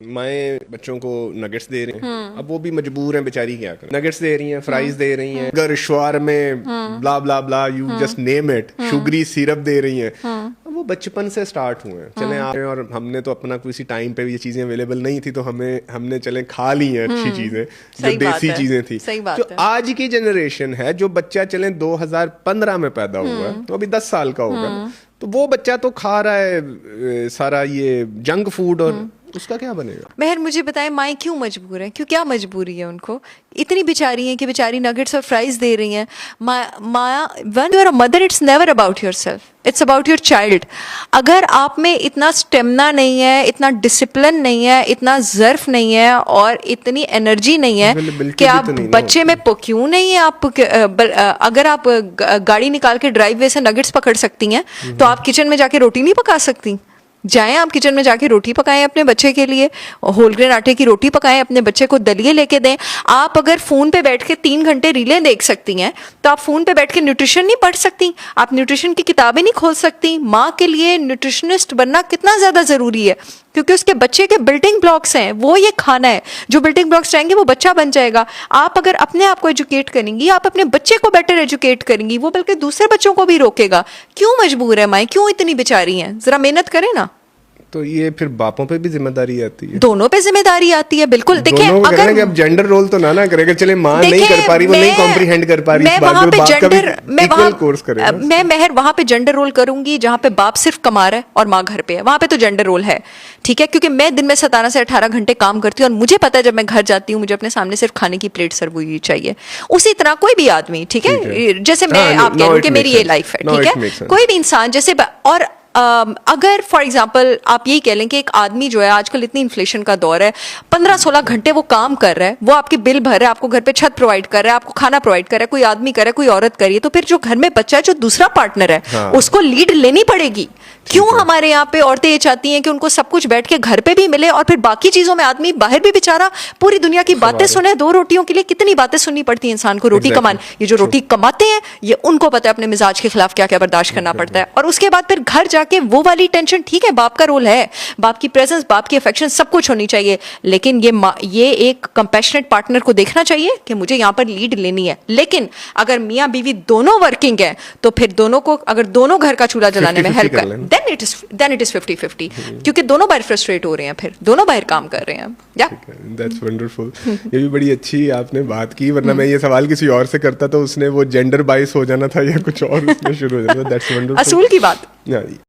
माएँ बच्चों को नगेट्स दे रही हैं। अब वो भी मजबूर हैं बेचारी, क्या करें। नगेट्स दे रही हैं, फ्राइज दे रही हैं, अगर शवार में blah blah blah you just name it, sugary syrup दे रही हैं। वो बचपन से स्टार्ट हुए हैं, चले आ रहे हैं। और हमने तो अपना किसी टाइम पे भी ये चीजें अवेलेबल नहीं थी, तो हमने चले खा ली हैं अच्छी चीजें जो देसी चीजें थी। जो आज की जनरेशन है, जो बच्चा चले 2015 में पैदा हुआ है, तो अभी 10 साल का होगा, तो वो बच्चा तो खा रहा है सारा ये जंक फूड, और उसका क्या बनेगा। मेहर, मुझे बताएं, माएँ क्यों मजबूर हैं? क्यों, क्या मजबूरी है उनको? इतनी बेचारी हैं कि बेचारी नगेट्स और फ्राइज दे रही हैं। When you are a mother, it's never about yourself, it's about your child. अगर आप में इतना स्टेमिना नहीं है, इतना डिसिप्लिन नहीं है, इतना ज़र्फ नहीं है और इतनी एनर्जी नहीं है कि आप बच्चे में क्यों नहीं है आप अगर आप गाड़ी निकाल के ड्राइववे से नगेट्स पकड़ सकती हैं, तो आप किचन में जाके रोटी नहीं पका सकती? जाएं आप किचन में जाके रोटी पकाएं अपने बच्चे के लिए, होल ग्रेन आटे की रोटी पकाएं, अपने बच्चे को दलिए लेके दें। आप अगर फ़ोन पे बैठ के 3 घंटे रीलें देख सकती हैं, तो आप फ़ोन पे बैठ के न्यूट्रिशन नहीं पढ़ सकती, आप न्यूट्रिशन की किताबें नहीं खोल सकती। माँ के लिए न्यूट्रिशनिस्ट बनना कितना ज़्यादा ज़रूरी है, क्योंकि उसके बच्चे के बिल्डिंग ब्लॉक्स हैं, वो ये खाना है। जो बिल्डिंग ब्लॉक्स रहेंगे वो बच्चा बन जाएगा। आप अगर अपने आप को एजुकेट करेंगी, आप अपने बच्चे को बेटर एजुकेट करेंगी, वो बल्कि दूसरे बच्चों को भी रोकेगा। क्यों मजबूर है माएँ, क्यों इतनी बेचारी हैं? जरा मेहनत करें ना। तो ये फिर बापों पे भी जिम्मेदारी आती है, दोनों पे जिम्मेदारी आती है। बिल्कुल, देखिए, अगर अब जेंडर रोल तो ना करेगा, चले माँ नहीं कर पा रही, वो नहीं कॉम्प्रीहेंड कर पा रही, मैं वहां पे जेंडर, मैं मेहर वहां पे जेंडर रोल करूंगी जहां पे बाप सिर्फ कमा रहा है और माँ घर पे है, वहां पे तो जेंडर रोल है, ठीक है। क्योंकि मैं दिन में 17 से 18 घंटे काम करती हूँ और मुझे पता है जब मैं घर जाती हूँ मुझे अपने सामने सिर्फ खाने की प्लेट सर्व हुई चाहिए। उसी तरह कोई भी आदमी, ठीक है, जैसे मैं आप कह रही हूँ कि मेरी ये लाइफ है, ठीक है, कोई भी इंसान जैसे, और अगर फॉर एग्जाम्पल आप यही कह लें कि एक आदमी जो है, आजकल इतनी इन्फ्लेशन का दौर है, 15-16 घंटे वो काम कर रहा है, वो आपके बिल भर रहा है, आपको घर पे छत प्रोवाइड कर रहा है, आपको खाना प्रोवाइड कर रहा है, कोई आदमी कर रहा है, कोई औरत कर रही है, तो फिर जो घर में बच्चा है, जो दूसरा पार्टनर है, उसको लीड लेनी पड़ेगी। क्यों हमारे यहाँ पे औरतें ये चाहती हैं कि उनको सब कुछ बैठ के घर पे भी मिले और फिर बाकी चीजों में आदमी बाहर भी बेचारा पूरी दुनिया की बातें सुने। 2 रोटियों के लिए कितनी बातें सुननी पड़ती है इंसान को, रोटी कमाने। ये जो रोटी कमाते हैं, ये उनको पता है अपने मिजाज के खिलाफ क्या क्या बर्दाश्त करना पड़ता है। और उसके बाद फिर घर जाके वो वाली टेंशन, ठीक है, बाप का रोल है, बाप की प्रेजेंस, बाप की अफेक्शन सब कुछ होनी चाहिए, लेकिन ये एक कंपैशनेट पार्टनर को देखना चाहिए कि मुझे यहाँ पर लीड लेनी है। लेकिन अगर मियाँ बीवी दोनों वर्किंग है, तो फिर दोनों को, अगर दोनों घर का चूल्हा जलाने में हेल्प कर, देन इट इज 50-50, क्योंकि दोनों बाहर फ्रस्ट्रेट हो रहे हैं, फिर दोनों बाहर काम कर रहे हैं। That's wonderful. ये भी बड़ी अच्छी आपने बात की, वरना मैं ये सवाल किसी और से करता तो उसने वो जेंडर बाइस हो जाना था या कुछ और उसमें शुरू हो जाना था। दैट्स वंडरफुल, असूल की बात।